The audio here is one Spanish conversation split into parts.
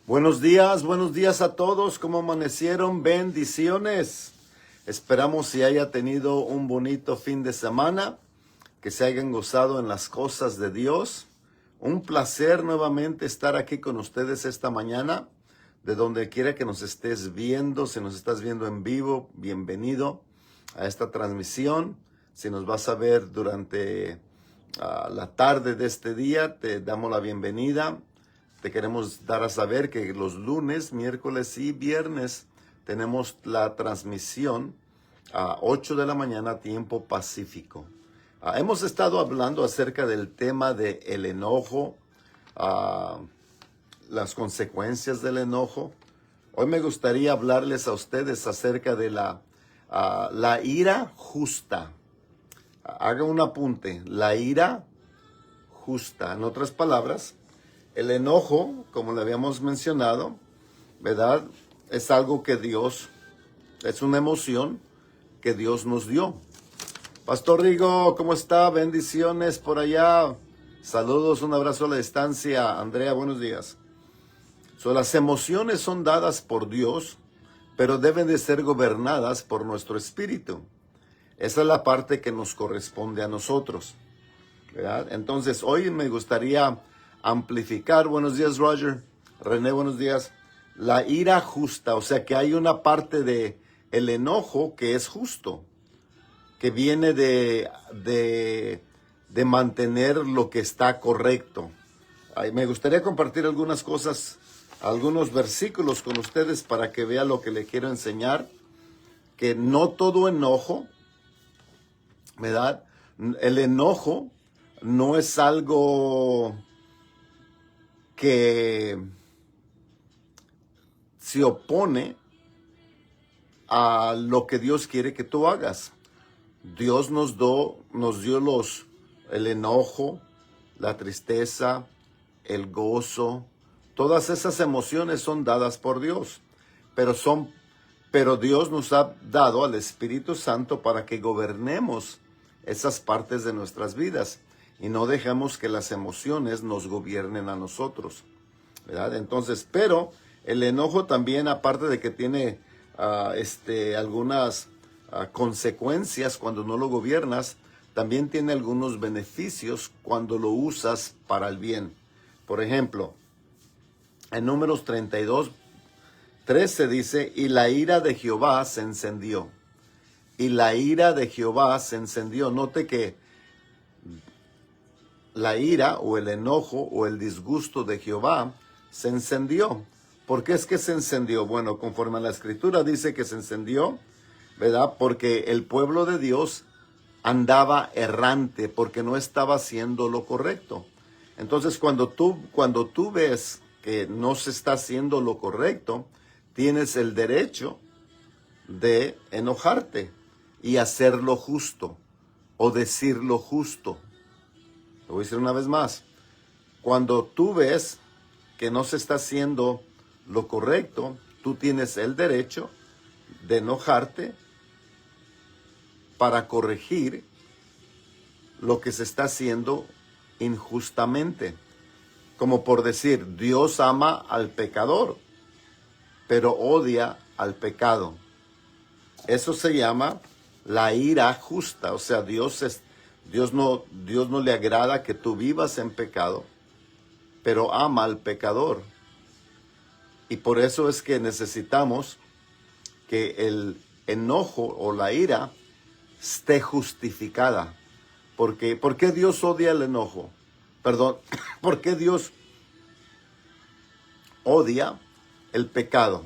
Buenos días a todos. ¿Cómo amanecieron? Bendiciones. Esperamos si haya tenido un bonito fin de semana, que se hayan gozado en las cosas de Dios. Un placer nuevamente estar aquí con ustedes esta mañana. De donde quiera que nos estés viendo, si nos estás viendo en vivo, bienvenido a esta transmisión. Si nos vas a ver durante la tarde de este día, te damos la bienvenida. Te queremos dar a saber que los lunes, miércoles y viernes tenemos la transmisión a 8 de la mañana, tiempo pacífico. Hemos estado hablando acerca del tema del enojo, las consecuencias del enojo. Hoy me gustaría hablarles a ustedes acerca de la ira justa. Haga un apunte, la ira justa. En otras palabras, el enojo, como le habíamos mencionado, ¿verdad? Es algo que Dios, es una emoción que Dios nos dio. Pastor Rigo, ¿cómo está? Bendiciones por allá. Saludos, un abrazo a la distancia. Andrea, buenos días. Las emociones son dadas por Dios, pero deben de ser gobernadas por nuestro espíritu. Esa es la parte que nos corresponde a nosotros, ¿verdad? Entonces, hoy me gustaría amplificar. Buenos días, Roger. René, buenos días. La ira justa, o sea que hay una parte de el enojo que es justo, que viene de mantener lo que está correcto. Me gustaría compartir algunas cosas, algunos versículos con ustedes para que vean lo que le quiero enseñar, que no todo enojo, ¿verdad? El enojo no es algo que se opone a lo que Dios quiere que tú hagas. Dios nos dio el enojo, la tristeza, el gozo. Todas esas emociones son dadas por Dios, pero Dios nos ha dado al Espíritu Santo para que gobernemos esas partes de nuestras vidas y no dejemos que las emociones nos gobiernen a nosotros, ¿verdad? Entonces, pero el enojo también, aparte de que tiene algunas consecuencias cuando no lo gobiernas, también tiene algunos beneficios cuando lo usas para el bien. Por ejemplo, en Números 32:13 dice, y la ira de Jehová se encendió. Y la ira de Jehová se encendió. Note que la ira o el enojo o el disgusto de Jehová se encendió. ¿Por qué es que se encendió? Bueno, conforme a la Escritura dice que se encendió, ¿verdad? Porque el pueblo de Dios andaba errante, porque no estaba haciendo lo correcto. Entonces, cuando tú ves que no se está haciendo lo correcto, tienes el derecho de enojarte y hacer lo justo o decir lo justo. Lo voy a decir una vez más. Cuando tú ves que no se está haciendo lo correcto, tú tienes el derecho de enojarte para corregir lo que se está haciendo injustamente. Como por decir, Dios ama al pecador, pero odia al pecado. Eso se llama la ira justa. O sea, Dios no le agrada que tú vivas en pecado, pero ama al pecador. Y por eso es que necesitamos que el enojo o la ira esté justificada. ¿Por qué Dios odia el enojo? Perdón, ¿por qué Dios odia el pecado?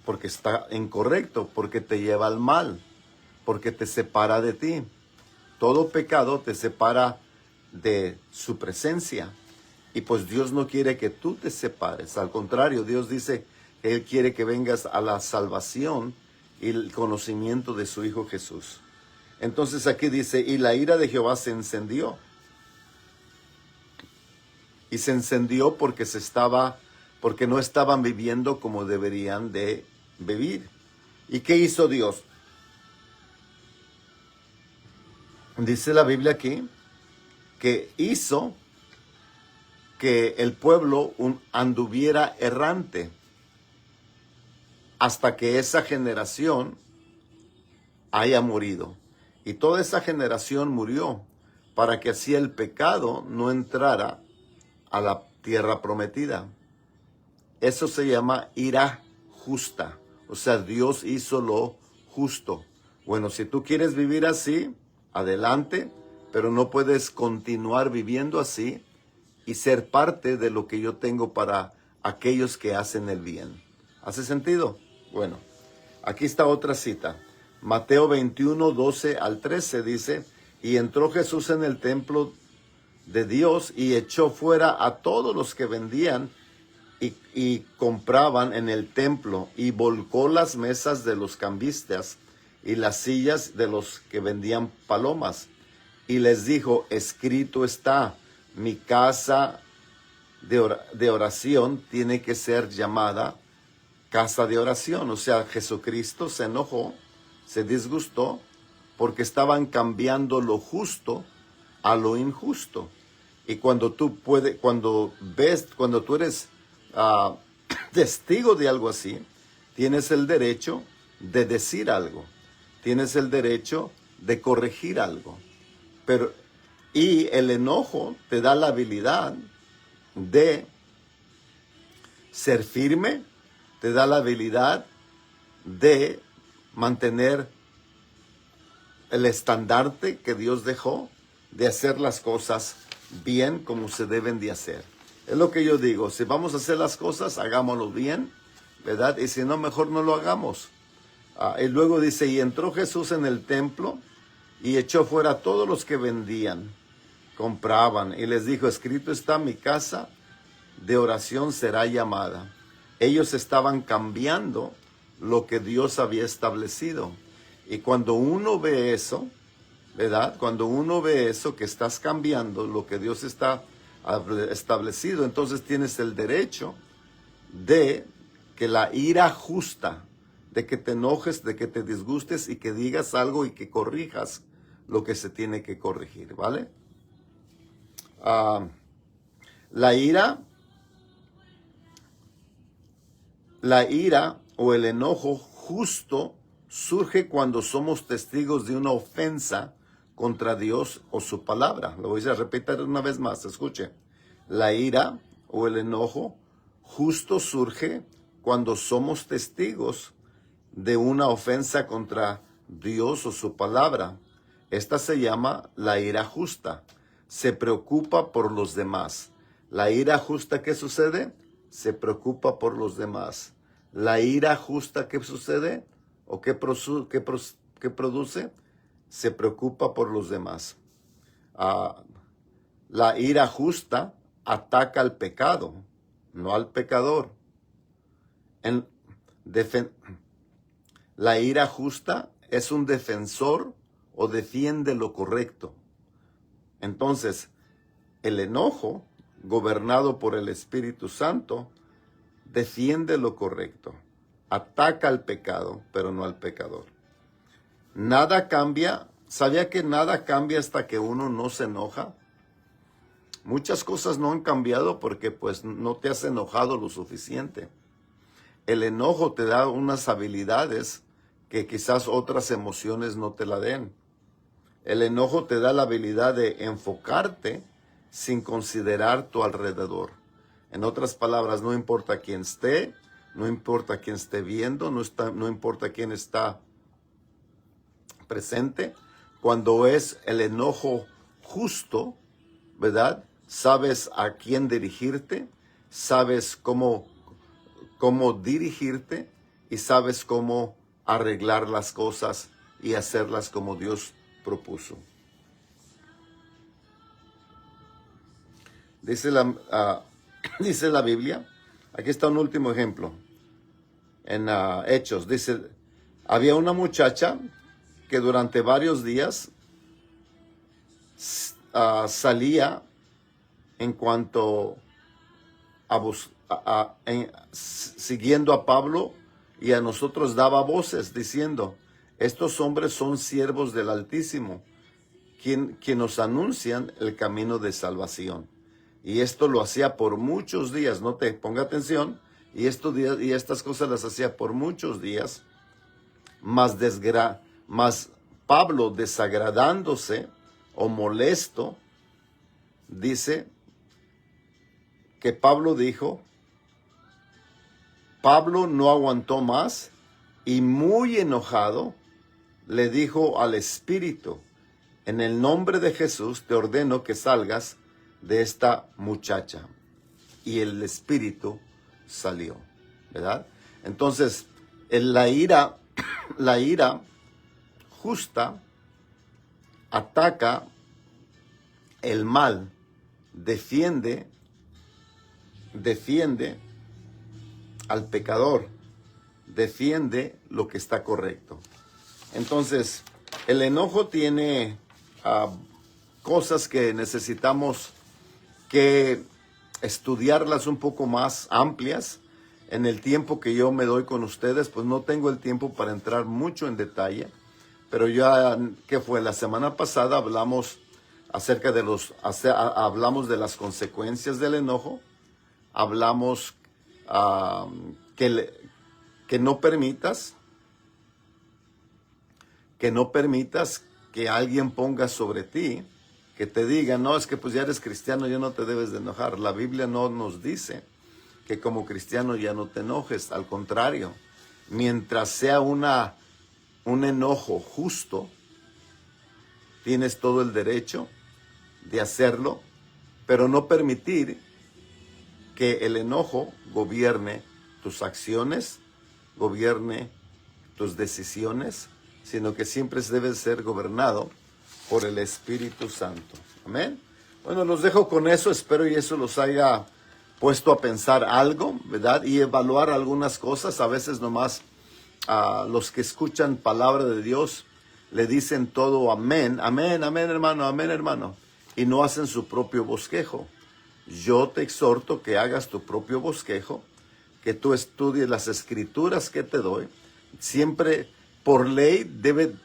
Porque está incorrecto, porque te lleva al mal, porque te separa de ti. Todo pecado te separa de su presencia. Y pues Dios no quiere que tú te separes. Al contrario, Dios dice que Él quiere que vengas a la salvación y el conocimiento de su Hijo Jesús. Entonces aquí dice, y la ira de Jehová se encendió. Y se encendió porque no estaban viviendo como deberían de vivir. ¿Y qué hizo Dios? Dice la Biblia aquí que hizo que el pueblo anduviera errante hasta que esa generación haya morido. Y toda esa generación murió para que así el pecado no entrara a la tierra prometida. Eso se llama ira justa. O sea, Dios hizo lo justo. Bueno, si tú quieres vivir así, adelante, pero no puedes continuar viviendo así y ser parte de lo que yo tengo para aquellos que hacen el bien. ¿Hace sentido? Bueno, aquí está otra cita. Mateo 21, 12 al 13 dice, y entró Jesús en el templo de Dios y echó fuera a todos los que vendían y compraban en el templo, y volcó las mesas de los cambistas y las sillas de los que vendían palomas. Y les dijo, escrito está, mi casa de oración tiene que ser llamada casa de oración. O sea, Jesucristo se enojó, se disgustó, porque estaban cambiando lo justo a lo injusto. Y cuando tú eres testigo de algo así, tienes el derecho de decir algo, tienes el derecho de corregir algo. Y el enojo te da la habilidad de ser firme, te da la habilidad de mantener el estandarte que Dios dejó, de hacer las cosas bien como se deben de hacer. Es lo que yo digo, si vamos a hacer las cosas, hagámoslo bien, ¿verdad? Y si no, mejor no lo hagamos. Y luego dice, y entró Jesús en el templo y echó fuera a todos los que vendían, compraban, y les dijo, escrito está, mi casa de oración será llamada. Ellos estaban cambiando lo que Dios había establecido. Y cuando uno ve eso, ¿verdad? Cuando uno ve eso, que estás cambiando lo que Dios está establecido, entonces tienes el derecho de que la ira justa, de que te enojes, de que te disgustes y que digas algo y que corrijas lo que se tiene que corregir, ¿vale? La ira o el enojo justo surge cuando somos testigos de una ofensa contra Dios o su palabra. Lo voy a repetir una vez más, escuche. La ira o el enojo justo surge cuando somos testigos de una ofensa contra Dios o su palabra. Esta se llama la ira justa. Se preocupa por los demás. La ira justa, ¿qué sucede? Se preocupa por los demás. La ira justa, ¿qué sucede? ¿O qué produce? Se preocupa por los demás. La ira justa ataca al pecado, no al pecador. La ira justa es un defensor o defiende lo correcto. Entonces, el enojo, gobernado por el Espíritu Santo, defiende lo correcto. Ataca al pecado, pero no al pecador. Nada cambia. ¿Sabía que nada cambia hasta que uno no se enoja? Muchas cosas no han cambiado porque pues no te has enojado lo suficiente. El enojo te da unas habilidades que quizás otras emociones no te la den. El enojo te da la habilidad de enfocarte sin considerar tu alrededor. En otras palabras, no importa quién esté, no importa quién esté viendo, no importa quién está presente. Cuando es el enojo justo, ¿verdad? Sabes a quién dirigirte, sabes cómo dirigirte y sabes cómo arreglar las cosas y hacerlas como Dios propuso. Dice la Biblia, aquí está un último ejemplo, en Hechos, dice, había una muchacha que durante varios días salía en cuanto siguiendo a Pablo, y a nosotros daba voces diciendo, estos hombres son siervos del Altísimo, quien nos anuncian el camino de salvación. Y esto lo hacía por muchos días, no te ponga atención. Y estas cosas las hacía por muchos días. Mas Pablo, desagradándose o molesto, dice que Pablo no aguantó más y muy enojado le dijo al Espíritu: en el nombre de Jesús te ordeno que salgas de esta muchacha. Y el Espíritu salió, ¿verdad? Entonces, la ira justa ataca el mal, defiende al pecador, defiende lo que está correcto. Entonces, el enojo tiene cosas que necesitamos que estudiarlas un poco más amplias. En el tiempo que yo me doy con ustedes, pues no tengo el tiempo para entrar mucho en detalle, pero ya, ¿qué fue? La semana pasada hablamos hablamos de las consecuencias del enojo, hablamos que no permitas que alguien ponga sobre ti, que te diga: no, es que pues ya eres cristiano, ya no te debes de enojar. La Biblia no nos dice que como cristiano ya no te enojes. Al contrario, mientras sea un enojo justo, tienes todo el derecho de hacerlo, pero no permitir que el enojo gobierne tus acciones, gobierne tus decisiones, sino que siempre debe ser gobernado por el Espíritu Santo. Amén. Bueno, los dejo con eso. Espero y eso los haya puesto a pensar algo, ¿verdad? Y evaluar algunas cosas. A veces nomás los que escuchan palabra de Dios le dicen todo amén, amén, amén hermano, y no hacen su propio bosquejo. Yo te exhorto que hagas tu propio bosquejo, que tú estudies las escrituras que te doy. Siempre por ley debe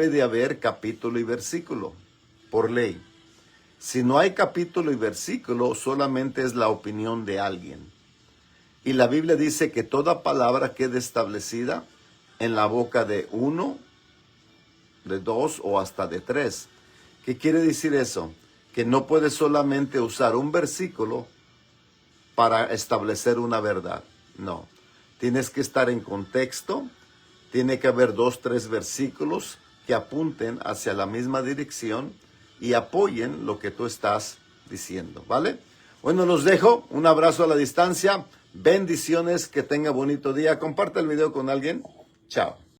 de haber capítulo y versículo, por ley. Si no hay capítulo y versículo, solamente es la opinión de alguien. Y la Biblia dice que toda palabra quede establecida en la boca de uno, de dos o hasta de tres. ¿Qué quiere decir eso? Que no puedes solamente usar un versículo para establecer una verdad. No. Tienes que estar en contexto. Tiene que haber 2, 3 versículos que apunten hacia la misma dirección y apoyen lo que tú estás diciendo, ¿vale? Bueno, los dejo. Un abrazo a la distancia. Bendiciones. Que tenga bonito día. Comparte el video con alguien. Chao.